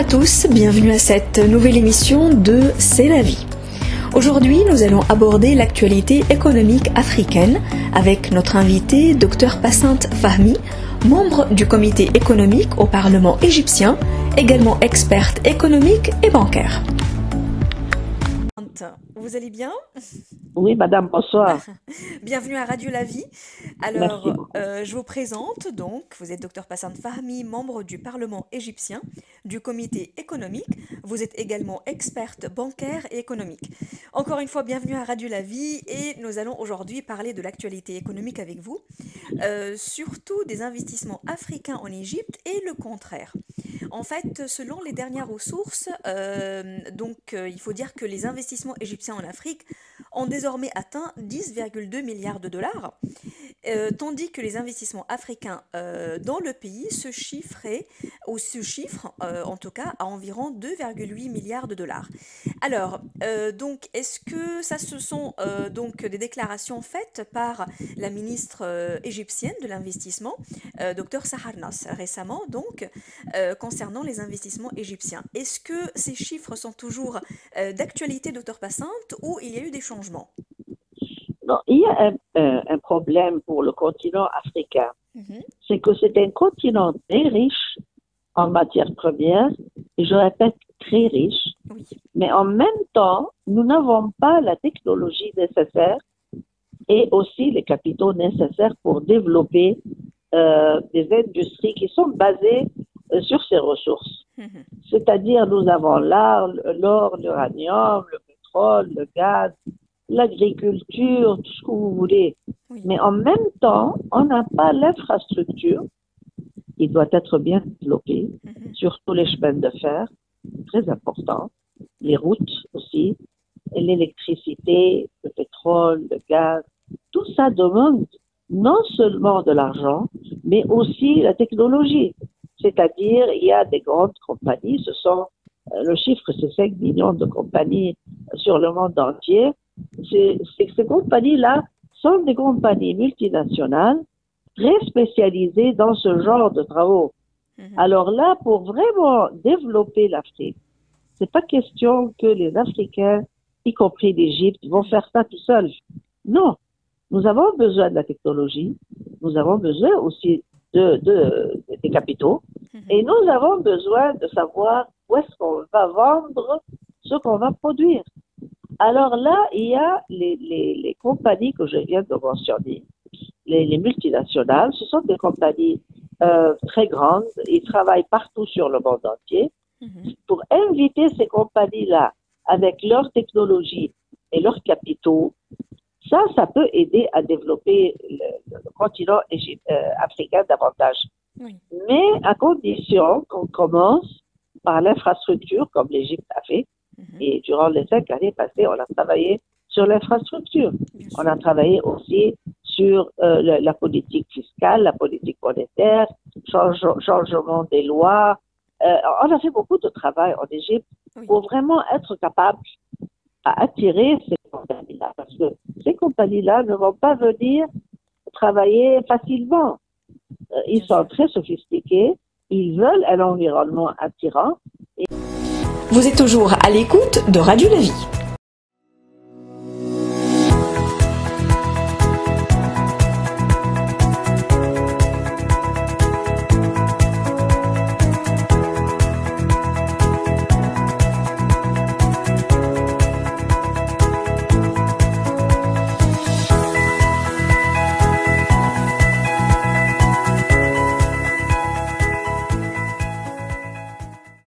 tous, bienvenue à cette nouvelle émission de C'est la vie. Aujourd'hui, nous allons aborder l'actualité économique africaine avec notre invité, Dr Passante Fahmi, membre du comité économique au Parlement égyptien, également experte économique et bancaire. Vous allez bien? Oui, madame, bonsoir. Bienvenue à Radio La Vie. Alors, je vous présente donc, vous êtes Dr Passante Fahmi, membre du Parlement égyptien, du comité économique. Vous êtes également experte bancaire et économique. Encore une fois, bienvenue à Radio La Vie et nous allons aujourd'hui parler de l'actualité économique avec vous, surtout des investissements africains en Égypte et le contraire. En fait, selon les dernières ressources, il faut dire que les investissements égyptiens en Afrique ont désormais atteint 10,2 milliards de dollars, tandis que les investissements africains dans le pays se chiffrent en tout cas à environ 2,8 milliards de dollars. Alors, est-ce que ce sont donc des déclarations faites par la ministre égyptienne de l'investissement, Dr Saharnas, récemment concernant les investissements égyptiens. Est-ce que ces chiffres sont toujours d'actualité, Dr Passante, ou il y a eu des changements? Non, il y a un problème pour le continent africain. C'est que c'est un continent très riche en matières premières, et je répète, très riche. Oui. Mais en même temps, nous n'avons pas la technologie nécessaire et aussi les capitaux nécessaires pour développer des industries qui sont basées sur ces ressources. C'est-à-dire, nous avons l'or, l'uranium, le pétrole, le gaz, l'agriculture, tout ce que vous voulez. Oui. Mais en même temps, on n'a pas l'infrastructure qui doit être bien développée, surtout les chemins de fer, très important, les routes aussi, et l'électricité, le pétrole, le gaz. Tout ça demande non seulement de l'argent, mais aussi la technologie. C'est-à-dire, il y a des grandes compagnies, le chiffre c'est 5 millions de compagnies sur le monde entier. Ces compagnies-là sont des compagnies multinationales très spécialisées dans ce genre de travaux. Alors là, pour vraiment développer l'Afrique, c'est pas question que les Africains, y compris l'Égypte, vont faire ça tout seuls. Non, nous avons besoin de la technologie, nous avons besoin aussi des capitaux, et nous avons besoin de savoir où est-ce qu'on va vendre ce qu'on va produire. Alors là, il y a les compagnies que je viens de mentionner, les multinationales. Ce sont des compagnies très grandes, ils travaillent partout sur le monde entier. Pour inviter ces compagnies-là avec leur technologie et leurs capitaux, ça peut aider à développer le continent africain davantage. Oui. Mais à condition qu'on commence par l'infrastructure, comme l'Égypte a fait. Et durant les 5 années passées, on a travaillé sur l'infrastructure. On a travaillé aussi sur la politique fiscale, la politique monétaire, changement des lois. On a fait beaucoup de travail en Égypte pour vraiment être capable à attirer ces compagnies-là. Parce que ces compagnies-là ne vont pas venir travailler facilement. Ils sont très sophistiqués, ils veulent un environnement attirant. Vous êtes toujours à l'écoute de Radio La Vie.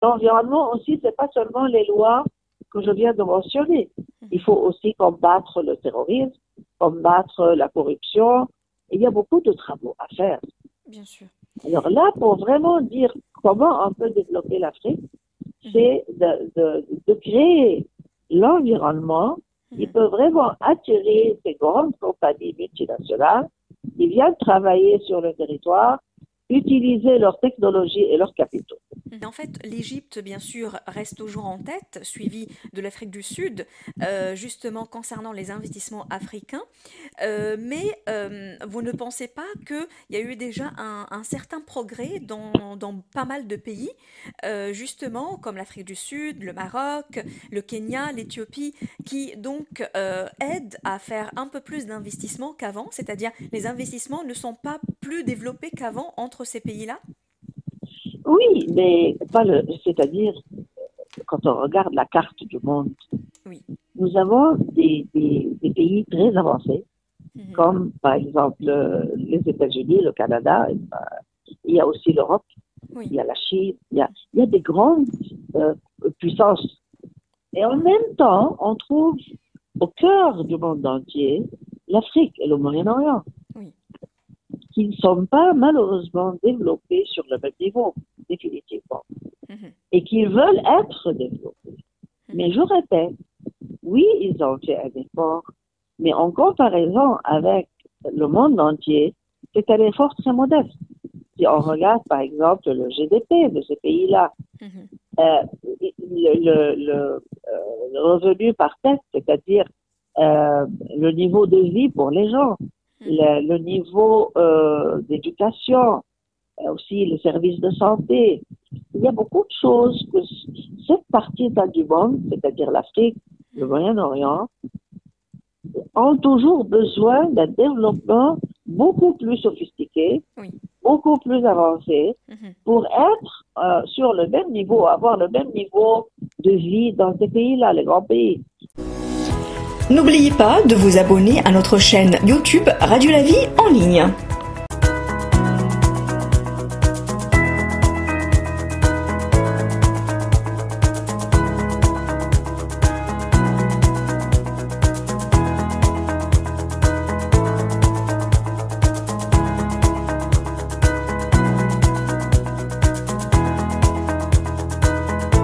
L'environnement aussi, c'est pas seulement les lois que je viens de mentionner. Il faut aussi combattre le terrorisme, combattre la corruption. Il y a beaucoup de travaux à faire. Bien sûr. Alors là, pour vraiment dire comment on peut développer l'Afrique, c'est de créer l'environnement qui peut vraiment attirer ces grandes compagnies multinationales qui viennent travailler sur le territoire, utiliser leur technologie et leurs capitaux. En fait, l'Égypte, bien sûr, reste toujours en tête, suivie de l'Afrique du Sud, justement concernant les investissements africains. Mais vous ne pensez pas qu'il y a eu déjà un certain progrès dans pas mal de pays, justement comme l'Afrique du Sud, le Maroc, le Kenya, l'Éthiopie, qui donc aident à faire un peu plus d'investissements qu'avant, c'est-à-dire les investissements ne sont pas plus développés qu'avant entre ces pays-là? Oui, mais pas c'est-à-dire, quand on regarde la carte du monde, Oui. nous avons des pays très avancés, Mhm. comme par exemple les États-Unis, le Canada, il y a aussi l'Europe, Oui. il y a la Chine, il y a des grandes euh, puissances. Et en même temps, on trouve au cœur du monde entier l'Afrique et le Moyen-Orient, Oui. qui ne sont pas malheureusement développés sur le même niveau, définitivement, Mhm. et qui veulent être développés. Mais Mhm. je répète, oui, ils ont fait un effort, mais en comparaison avec le monde entier, c'est un effort très modeste. Si on Oui. regarde par exemple le GDP de ces pays-là, Mhm. euh, le revenu par tête, c'est-à-dire le niveau de vie pour les gens, Mhm. le niveau d'éducation, aussi les services de santé. Il y a beaucoup de choses que cette partie-là du monde, c'est-à-dire l'Afrique, le Mhm. Moyen-Orient, ont toujours besoin d'un développement beaucoup plus sophistiqué, Oui. beaucoup plus avancé, Mhm. pour être sur le même niveau, avoir le même niveau de vie dans ces pays-là, les grands pays. N'oubliez pas de vous abonner à notre chaîne YouTube Radio La Vie en ligne.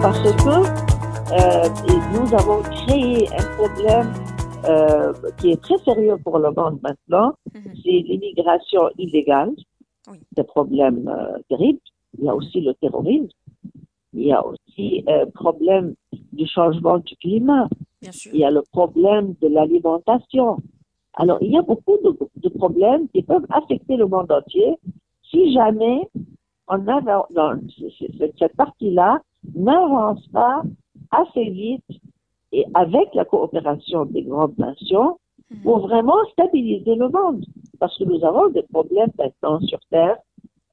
Parce que nous avons créé un problème qui est très sérieux pour le monde maintenant, Mhm. c'est l'immigration illégale, Oui. c'est un problème terrible. Il y a Mhm. aussi le terrorisme, il y a aussi le problème du changement du climat, Bien sûr. il y a le problème de l'alimentation. Alors, Mhm. il y a beaucoup de problèmes qui peuvent affecter le monde entier si jamais cette partie-là n'avance pas assez vite et avec la coopération des grandes nations Mhm. pour vraiment stabiliser le monde. Parce que nous avons des problèmes maintenant sur Terre,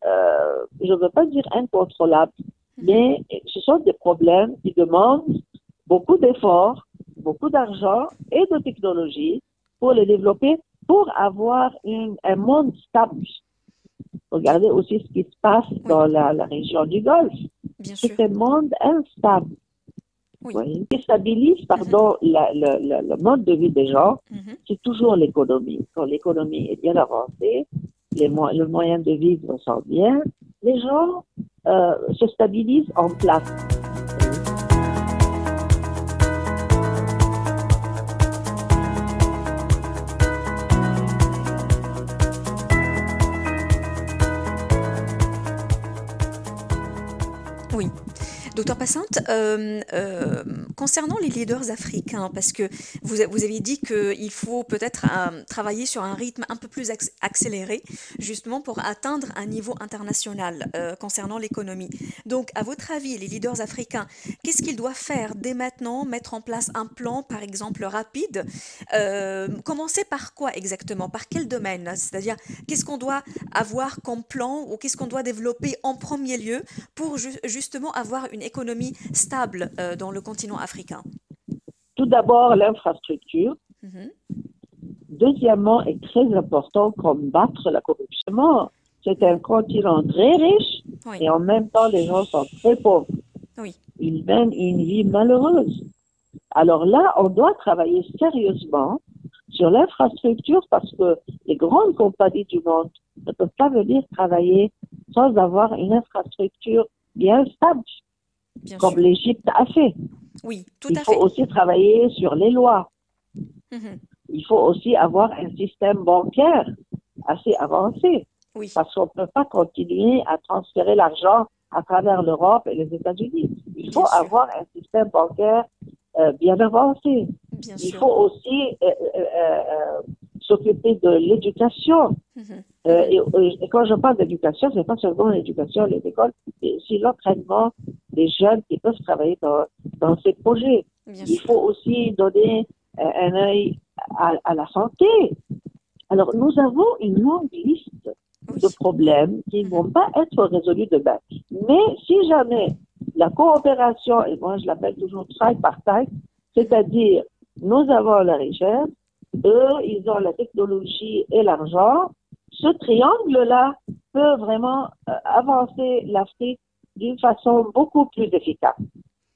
je ne veux pas dire incontrôlables, Mhm. mais ce sont des problèmes qui demandent beaucoup d'efforts, beaucoup d'argent et de technologie pour les développer, pour avoir un monde stable. Bien. Regardez aussi ce qui se passe Oui. dans la région du Golfe. Bien sûr. C'est un monde instable. Oui. Oui. Qui stabilise, Mhm. pardon, le mode de vie des gens, Mhm. c'est toujours l'économie. Quand l'économie est bien avancée, le moyen de vivre sont bien, les gens se stabilisent en place. Oui. Docteur Passante, concernant les leaders africains, parce que vous avez dit qu'il faut peut-être travailler sur un rythme un peu plus accéléré, justement pour atteindre un niveau international concernant l'économie. Donc, à votre avis, les leaders africains, qu'est-ce qu'ils doivent faire dès maintenant? Mettre en place un plan, par exemple, rapide. Commencer par quoi exactement? Par quel domaine? C'est-à-dire, qu'est-ce qu'on doit avoir comme plan ou qu'est-ce qu'on doit développer en premier lieu pour justement avoir une économie stable dans le continent africain? Tout d'abord, l'infrastructure. Mhm. Deuxièmement, est très important, combattre la corruption. C'est un Mhm. continent très riche Oui, et en même temps, les gens sont très pauvres. oui. Ils mènent une vie malheureuse. Alors là, on doit travailler sérieusement sur l'infrastructure parce que les grandes compagnies du monde ne peuvent pas venir travailler sans avoir une infrastructure bien stable, Bien comme sûr. l'Égypte a fait. Oui, tout Il à faut fait. aussi travailler sur les lois. Mhm. Il faut aussi avoir un système bancaire assez avancé Oui, parce qu'on ne peut pas continuer à transférer l'argent à travers l'Europe et les États-Unis. Il faut Bien sûr. avoir un système bancaire bien avancé. Bien Il sûr. faut aussi s'occuper de l'éducation. Et quand je parle d'éducation, ce n'est pas seulement l'éducation, les écoles, mais aussi l'entraînement des jeunes qui peuvent travailler dans ces projets. Bien Il sûr. faut aussi donner un œil à la santé. Alors, nous avons une longue liste Oui. de problèmes qui ne vont pas être résolus demain. Mais si jamais la coopération, et moi je l'appelle toujours tripartite, c'est-à-dire nous avons la richesse, eux, ils ont la technologie et l'argent, ce triangle-là peut vraiment avancer l'Afrique d'une façon beaucoup plus efficace.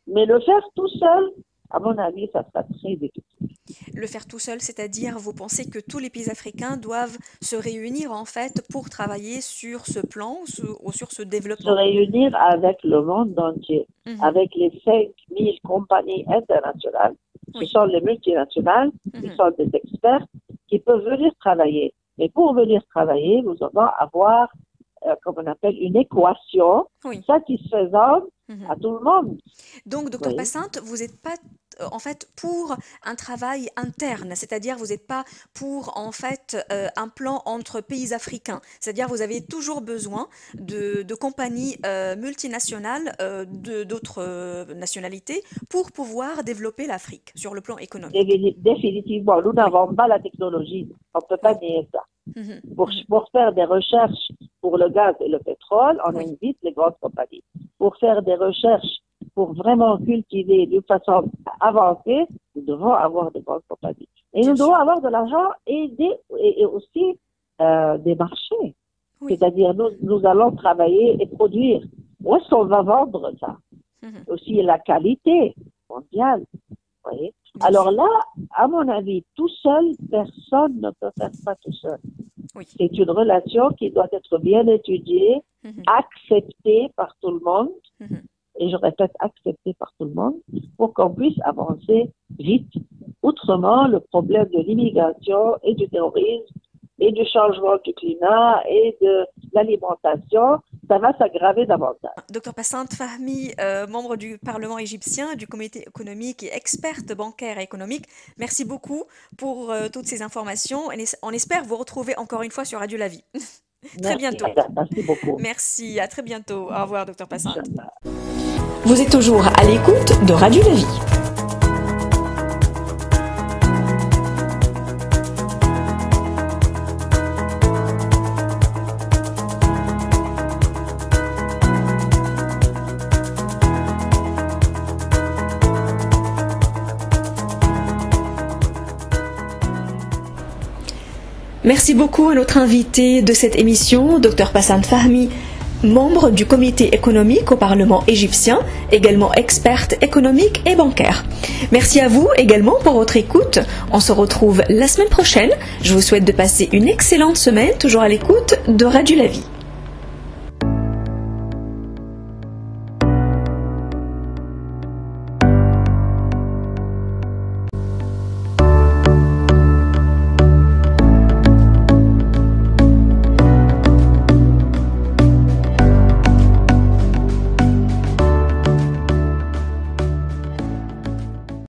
Mais le faire tout seul, à mon avis, ça sera très difficile. Le faire tout seul, c'est-à-dire vous pensez que tous les pays africains doivent se réunir en fait pour travailler sur ce plan ou sur ce Se développement. réunir avec le monde entier, avec les 5000 compagnies internationales. Ce Oui. sont les multinationales, qui sont des experts qui peuvent venir travailler. Mais pour venir travailler, nous allons avoir, comme on appelle, une équation Oui. satisfaisante à tout le monde. Donc, docteur Oui. Passante, vous n'êtes pas en fait pour un travail interne, c'est-à-dire vous n'êtes pas pour en fait un plan entre pays africains, c'est-à-dire vous avez toujours besoin de compagnies multinationales d'autres nationalités pour pouvoir développer l'Afrique sur le plan économique. Définitivement, nous n'avons pas la technologie. On ne peut pas nier ça. Pour faire des recherches pour le gaz et le pétrole, on invite les grandes compagnies. Pour faire des recherches, pour vraiment cultiver d'une façon avancée, nous devons avoir de grandes compagnies. Et nous devons avoir de l'argent et aussi des marchés. Oui. C'est-à-dire, nous allons travailler et produire. Où est-ce qu'on va vendre ça? Aussi la qualité mondiale. Vous voyez? Alors là, à mon avis, tout seul, personne ne peut faire ça tout seul. Oui. C'est une relation qui doit être bien étudiée, acceptée par tout le monde, et je répète, acceptée par tout le monde, pour qu'on puisse avancer vite. Autrement, le problème de l'immigration et du terrorisme et du changement du climat et de l'alimentation, ça va s'aggraver davantage. Docteur Passante Fahmi, membre du Parlement égyptien, du comité économique et experte bancaire et économique, merci beaucoup pour toutes ces informations. On espère vous retrouver encore une fois sur Radio La Vie. Très bientôt. Merci beaucoup. Merci, à très bientôt. Au revoir, docteur Passante. Vous êtes toujours à l'écoute de Radio La Vie. Merci beaucoup à notre invité de cette émission, Dr Passante Fahmi, membre du comité économique au Parlement égyptien, également experte économique et bancaire. Merci à vous également pour votre écoute. On se retrouve la semaine prochaine. Je vous souhaite de passer une excellente semaine, toujours à l'écoute de Radio La Vie.